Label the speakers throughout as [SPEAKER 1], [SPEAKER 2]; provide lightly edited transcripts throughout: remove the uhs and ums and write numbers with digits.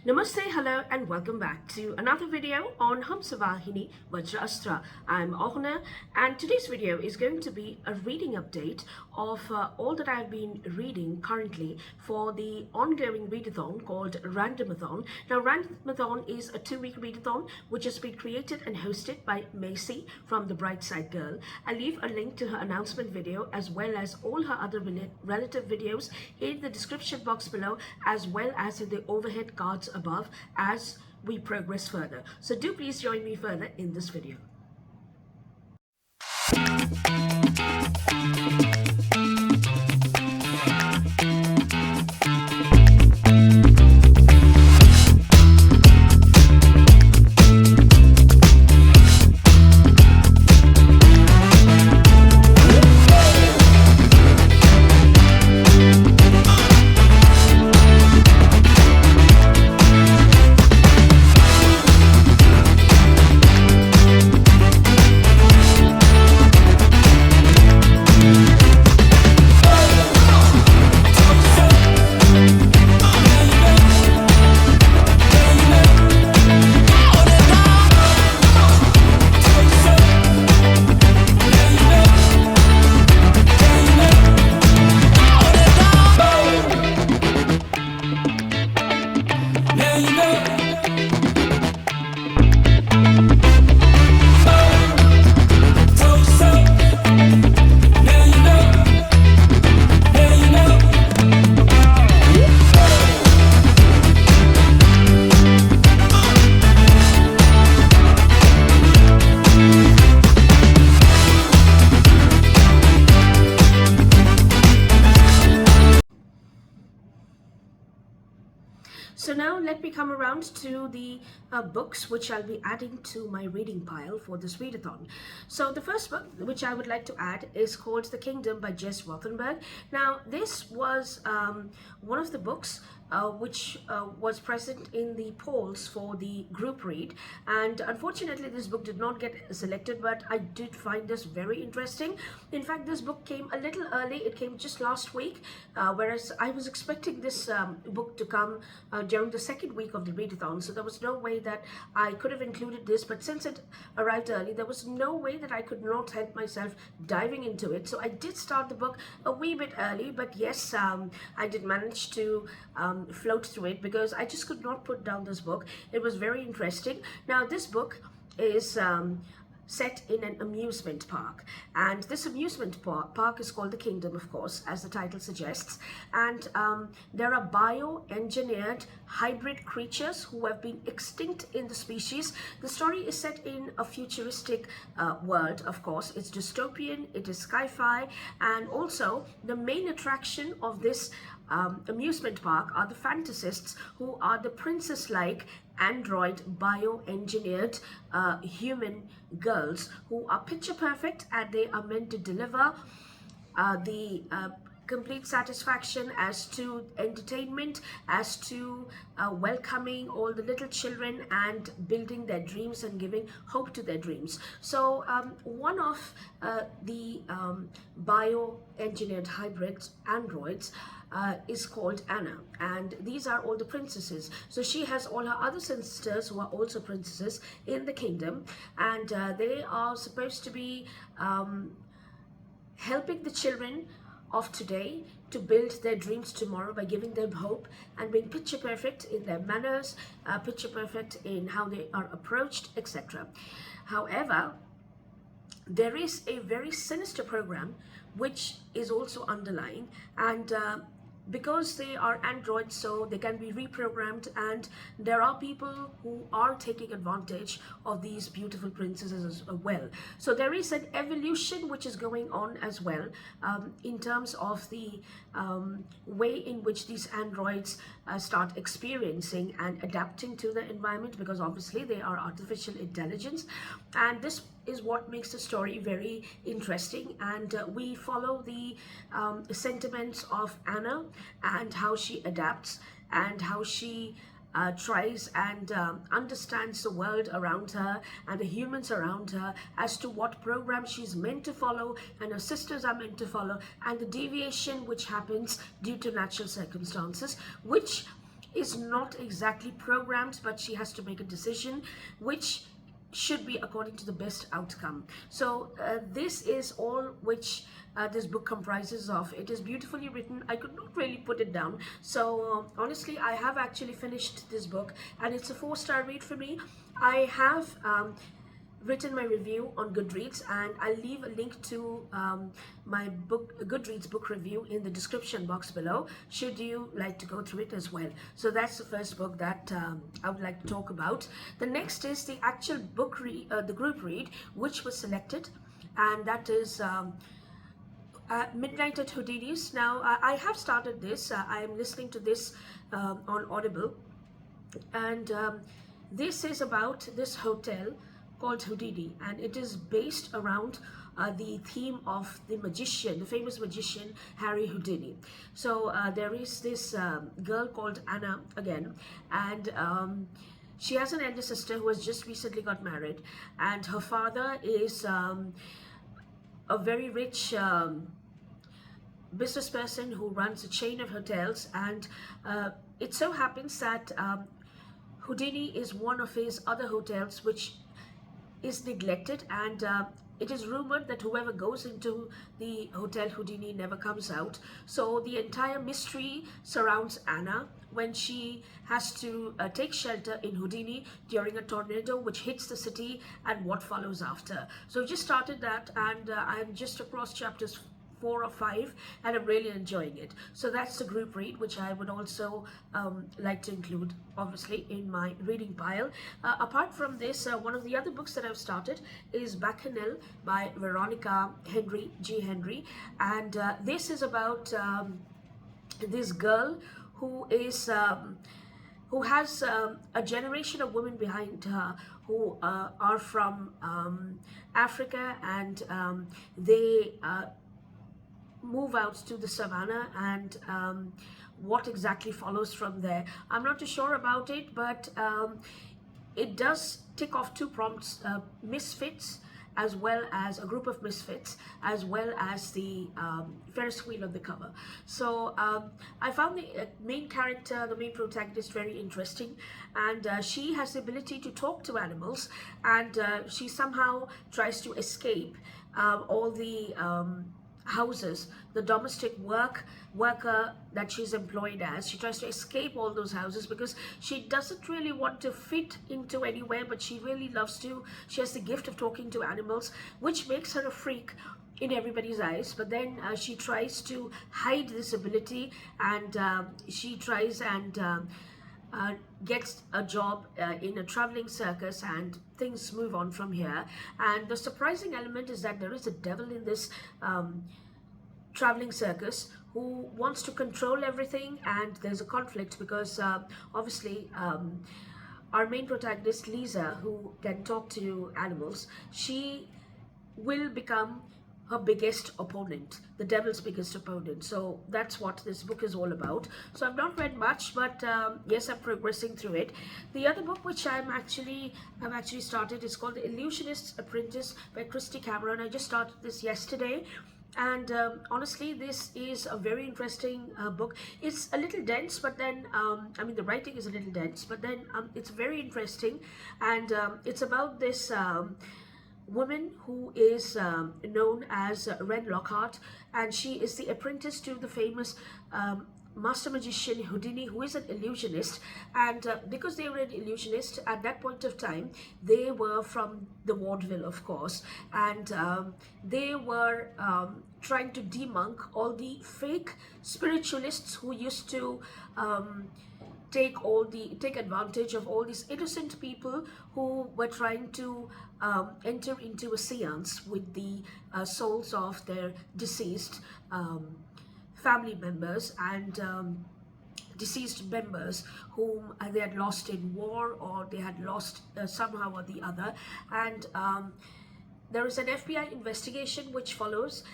[SPEAKER 1] Namaste, hello, and welcome back to another video on Hamsavahini Vajraasthra. I'm Awhona, and today's video is going to be a reading update of all that I've been reading currently for the ongoing readathon called Randomathon. Now, Randomathon is a 2-week readathon which has been created and hosted by Maci from The Bright Side Girl. I'll leave a link to her announcement video as well as all her other relative videos in the description box below, as well as in the overhead cards above as we progress further. So do please join me further in this video. So now let me come around to the books which I'll be adding to my reading pile for this readathon. So the first book which I would like to add is called The Kingdom by Jess Rothenberg. Now this was one of the books which was present in the polls for the group read, and unfortunately this book did not get selected, but I did find this very interesting. In fact, this book came a little early. It came just last week, whereas I was expecting this book to come during the second week of the readathon, so there was no way that I could have included this, but since it arrived early, there was no way that I could not help myself diving into it. So I did start the book a wee bit early, but yes, I did manage to float through it because I just could not put down this book. It was very interesting. Now this book is set in an amusement park, and this amusement park is called the Kingdom, of course, as the title suggests, and there are bio-engineered hybrid creatures who have been extinct in the species. The story is set in a futuristic world, of course. It's dystopian, it is sci-fi, and also the main attraction of this amusement park are the fantasists, who are the princess-like android bio-engineered human girls who are picture perfect, and they are meant to deliver the complete satisfaction as to entertainment, as to welcoming all the little children and building their dreams and giving hope to their dreams. So one of the bio-engineered hybrid androids is called Anna, and these are all the princesses. So she has all her other sisters who are also princesses in the kingdom, and they are supposed to be helping the children of today to build their dreams tomorrow by giving them hope and being picture perfect in their manners, picture perfect in how they are approached, etc. However, there is a very sinister program which is also underlying, and because they are androids, so they can be reprogrammed, and there are people who are taking advantage of these beautiful princesses as well. So there is an evolution which is going on as well in terms of the way in which these androids start experiencing and adapting to the environment, because obviously they are artificial intelligence, and this is what makes the story very interesting. And we follow the sentiments of Anna and how she adapts and how she tries and understands the world around her and the humans around her as to what program she's meant to follow and her sisters are meant to follow, and the deviation which happens due to natural circumstances, which is not exactly programmed, but she has to make a decision which should be according to the best outcome. So this is all which this book comprises of. It is beautifully written. I could not really put it down. So honestly, I have actually finished this book, and it's a 4-star read for me. I have written my review on GoodReads, and I'll leave a link to my GoodReads book review in the description box below, should you like to go through it as well. So that's the first book that I would like to talk about. The next is the actual book the group read, which was selected, and that is Midnight at Houdini's. Now I have started this. I am listening to this on Audible, and this is about this hotel called Houdini, and it is based around the theme of the magician, the famous magician Harry Houdini. So there is this girl called Anna again, and she has an elder sister who has just recently got married, and her father is a very rich business person who runs a chain of hotels, and it so happens that Houdini is one of his other hotels which is neglected, and it is rumored that whoever goes into the hotel Houdini never comes out. So the entire mystery surrounds Anna when she has to take shelter in Houdini during a tornado which hits the city, and what follows after. So I just started that, and I'm just across chapters 4 or 5, and I'm really enjoying it. So that's the group read, which I would also like to include obviously in my reading pile. Apart from this, one of the other books that I've started is Bacchanal by Veronica G. Henry, and this is about this girl who is who has a generation of women behind her who are from Africa, and they move out to the savannah, and what exactly follows from there, I'm not too sure about it, but it does tick off 2 prompts: misfits, as well as a group of misfits, as well as the Ferris wheel on the cover. So I found the main character, the main protagonist, very interesting, and she has the ability to talk to animals, and she somehow tries to escape all the houses, the domestic worker that she's employed as. She tries to escape all those houses because she doesn't really want to fit into anywhere, but she really loves to. She has the gift of talking to animals, which makes her a freak in everybody's eyes. But then she tries to hide this ability, and she tries and gets a job in a traveling circus, and things move on from here. And the surprising element is that there is a devil in this traveling circus who wants to control everything, and there's a conflict because obviously our main protagonist Lisa, who can talk to animals, she will become her biggest opponent, the devil's biggest opponent. So that's what this book is all about. So I've not read much, but yes, I'm progressing through it. The other book which I've actually started is called The Illusionist Apprentice by Kristy Cambron. I just started this yesterday, and honestly, this is a very interesting book. It's a little dense, but then I mean, the writing is a little dense, but then it's very interesting, and it's about this woman who is known as Ren Lockhart, and she is the apprentice to the famous master magician Houdini, who is an illusionist. And because they were an illusionist at that point of time, they were from the vaudeville, of course, and they were trying to debunk all the fake spiritualists who used to take advantage of all these innocent people who were trying to enter into a seance with the souls of their deceased family members and deceased members whom they had lost in war, or they had lost somehow or the other. And there is an FBI investigation which follows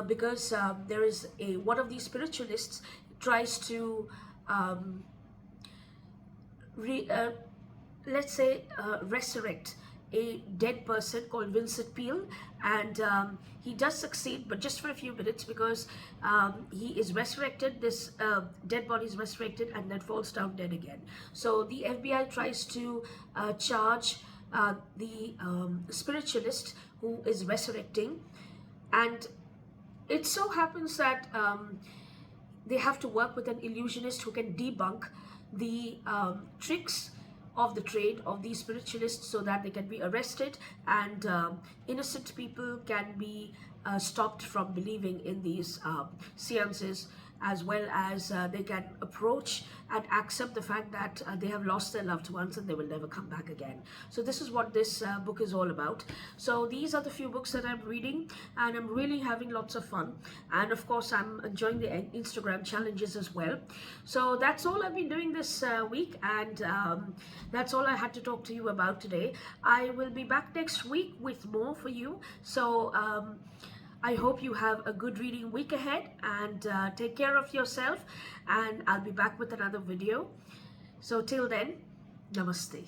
[SPEAKER 1] because there is one of these spiritualists tries to let's say resurrect a dead person called Vincent Peale, and he does succeed, but just for a few minutes, because he is resurrected. This dead body is resurrected and then falls down dead again. So the FBI tries to charge the spiritualist who is resurrecting, and it so happens that they have to work with an illusionist who can debunk the tricks of the trade of these spiritualists, so that they can be arrested and innocent people can be stopped from believing in these seances, as well as they can approach and accept the fact that they have lost their loved ones and they will never come back again. So this is what this book is all about. So these are the few books that I'm reading, and I'm really having lots of fun, and of course I'm enjoying the Instagram challenges as well. So that's all I've been doing this week, and that's all I had to talk to you about today. I will be back next week with more for you. So I hope you have a good reading week ahead, and take care of yourself, and I'll be back with another video. So till then, Namaste.